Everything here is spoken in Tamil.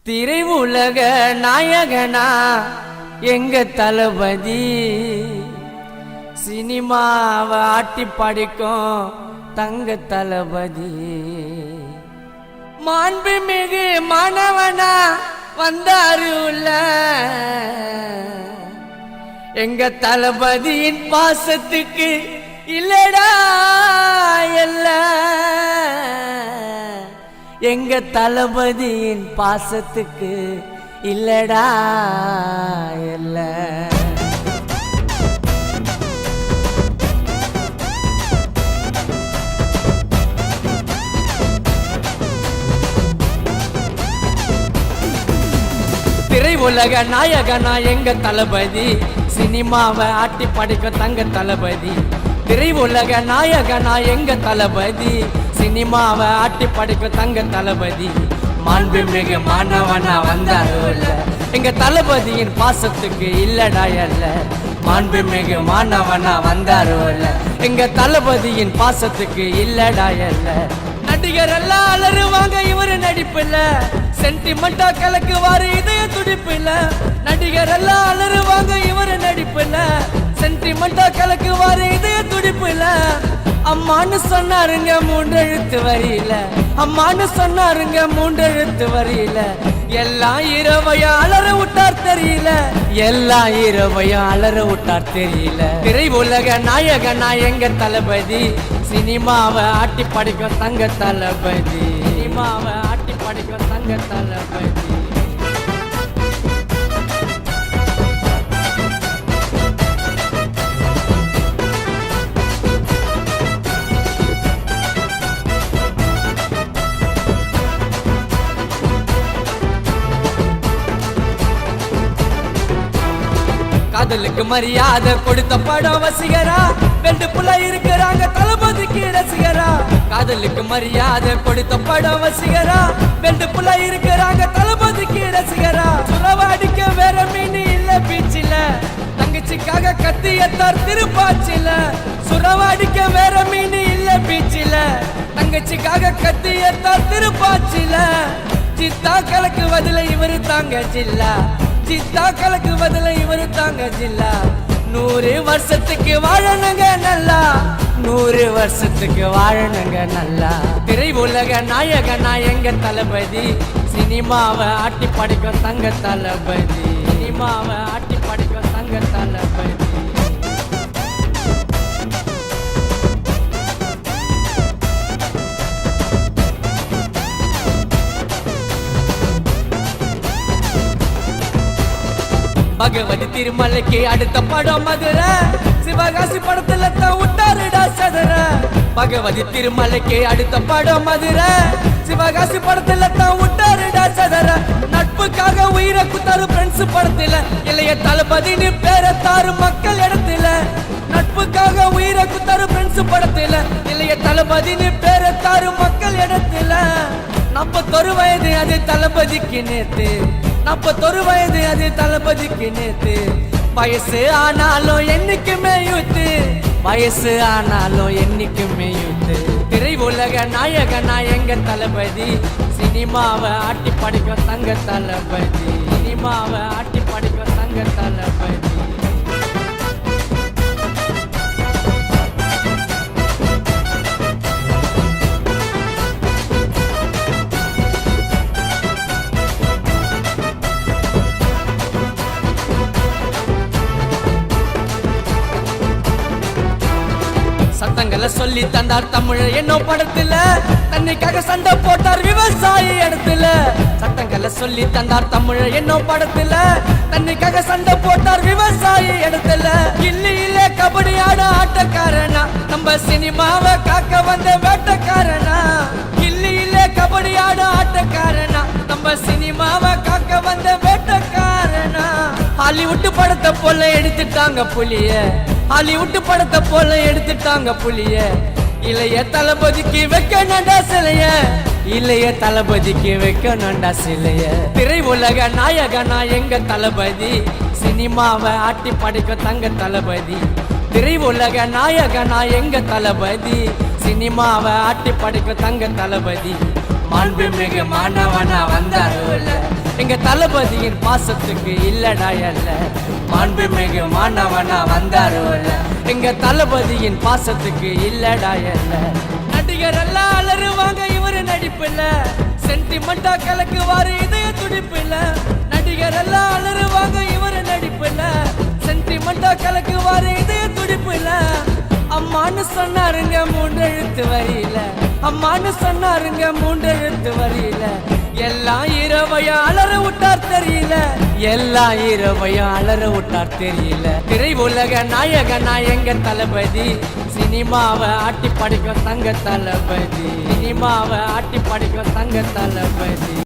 திரை உலக நாயகனா எங்க தளபதி சினிமாவை ஆட்டி படிக்கும் தங்க தளபதி மாண்புமிகு மாணவனா வந்தாரு உள்ள எங்க தளபதியின் பாசத்துக்கு இல்லடா எல்ல எங்க தளபதியின் பாசத்துக்கு இல்லடா எல்ல திரை உலக நாயகனா எங்க தளபதி சினிமாவை ஆட்டி படைக்கும் தங்க தளபதி திரை உலக நாயகனா எங்க தளபதி சினிமாவை ஆட்டி படைக்கும் தங்க தளபதி மாண்புமிகு மாணவனா வந்தாருல்ல எங்க தளபதியின் பாசத்துக்கு இல்லடா அல்ல மாண்புமிகு மாணவனா வந்தாருல்ல எங்க தளபதியின் பாசத்துக்கு இல்லடா அல்ல நடிகர் எல்லாம் அலறுவாங்க இவரு நடிப்புல சென்டிமெண்டா கலக்குவாரு இதய துடிப்புல நடிகர் எல்லாம் அலறுவாங்க இவரு நடிப்புல சென்டிமெண்டா கலக்குவாரு இதய துடிப்புல அம்மான்னு சொன்னாருங்க மூன்றெழுத்து வரியில அம்மான்னு சொன்னாருங்க மூன்றெழுத்து வரியில எல்லாம் இரவையா அலற விட்டார் தெரியல எல்லாம் இரவையா அலற விட்டார் தெரியல திரை உலக நாயகனா எங்க தளபதி சினிமாவை ஆட்டி படிக்கும் தங்க தளபதி சினிமாவை ஆட்டி படிக்கும் தங்க தளபதி காதலுக்கு மரியாதை கொடுத்த படம் வசிகரா ரெண்டு புள்ள இருக்கிறாங்க தளபதிக்கு ரசிகரா காதலுக்கு மரியாதை கொடுத்த படம் வசிகரா ரெண்டு புள்ள இருக்கிறாங்க தளபதிக்கு ரசிகரா சுரவாடிக்க வேற மீன் இல்ல பீச்சில தங்கச்சிக்காக கத்தியத்தார் திருப்பாச்சில சுரவாடிக்க வேற மீன் இல்ல பீச்சில தங்கச்சிக்காக கத்தியத்தார் திருப்பாச்சில சித்தா கலக்கு பதில இவரு தாங்க ஜில்லா சித்தா கலக்கு பதில இவரு தாங்க ஜில்லா 100 வருஷத்துக்கு வாழணுங்க நல்லா 100 வருஷத்துக்கு வாழணுங்க நல்லா திரை உலக நாயகனா எங்க தளபதி சினிமாவை ஆட்டி படைக்கும் தங்க தளபதி சினிமாவை ஆட்டி படைக்கும் தங்க தளபதி பகவதி திருமலைக்கு அடுத்த படம் மதுரை சிவகாசி படத்துல தான் விட்டாருடா சதுர பகவதி திருமலைக்கு அடுத்த படம் மதுரை சிவகாசி படத்துல தான் விட்டாருடா சதுர நட்புக்காக உயிரை குத்தாரு ஃப்ரெண்ட்ஸ் படத்துல இளைய தளபதினு பேரத்தாரு மக்கள் இடத்துல நட்புக்காக உயிரை குத்தாரு ஃப்ரெண்ட்ஸ் படத்துல இளைய தளபதினு பேரத்தாரு மக்கள் இடத்துல 41 வயது அது தளபதிக்கு நேத்து 41 வயது அது தளபதிக்கு நேத்து வயசு ஆனாலும் என்னைக்குமே யூத்து வயசு ஆனாலும் என்னைக்குமே யூத்து திரை உலக நாயகனா எங்க தளபதி சினிமாவை ஆட்டி படிக்கும் தங்க தளபதி சினிமாவை ஆட்டி படிக்கும் தங்க தளபதி சத்தங்களை சொல்லி தந்தார் தமிழ் என்னோ படத்துல தண்ணிக்காக சண்டை போட்டார் விவசாயி இடத்துல சத்தங்களை சொல்லி தந்தார் தமிழ் என்னோ படத்துல தண்ணிக்காக சண்டை போட்டார் விவசாயி இடத்துல கில்லியில கபடி ஆட ஆட்டக்காரனா நம்ம சினிமாவை காக்க வந்த வேட்டக்காரனா கில்லியில கபடி ஆட ஆட்டக்காரனா நம்ம சினிமாவை காக்க வந்த வேட்டக்காரனா ஹாலிவுட் படத்தை போல எடுத்துட்டாங்க புலிய ஹாலிவுட் படத்தை போல எடுத்துட்டாங்க புலிய இளைய தளபதிக்கு வைக்கணும்டா சிலைய இளைய தளபதிக்கு வைக்கணும்டா சிலைய திரை உலக நாயகனா எங்க தளபதி சினிமாவை ஆட்டி படைக்கும் தங்க தளபதி திரை உலக நாயகனா எங்க தளபதி சினிமாவை ஆட்டி படைக்கும் தங்க தளபதி மாண்புமிகு மாணவனா வந்தாருல்ல எங்க தளபதியின் பாசத்துக்கு இல்லடா அல்ல மாண்புமிகு மாணவனா வந்தாரு அல்ல எங்க தளபதியின் பாசத்துக்கு இல்லடா அல்ல நடிகர் எல்லாம் அலறுவாங்க இவரு நடிப்புல சென்டிமெண்டா கலக்குவாரு இதய துடிப்புல நடிகர் எல்லாம் அலறுவாங்க இவரு நடிப்புல சென்டிமெண்டா கலக்குவாரு இதய துடிப்புல அம்மான்னு சொன்னாருங்க மூன்றெழுத்து வரியில அம்மான்னு சொன்னாருங்க மூன்றெழுத்து வரியில எல்லாம் இரவையா அலற விட்டார் தெரியல எல்லாம் இரவையா அலற விட்டார் தெரியல திரை உலக நாயகனா எங்க தளபதி சினிமாவை ஆட்டி படைக்கும் தங்க தளபதி சினிமாவை ஆட்டி படைக்கும் தங்க தளபதி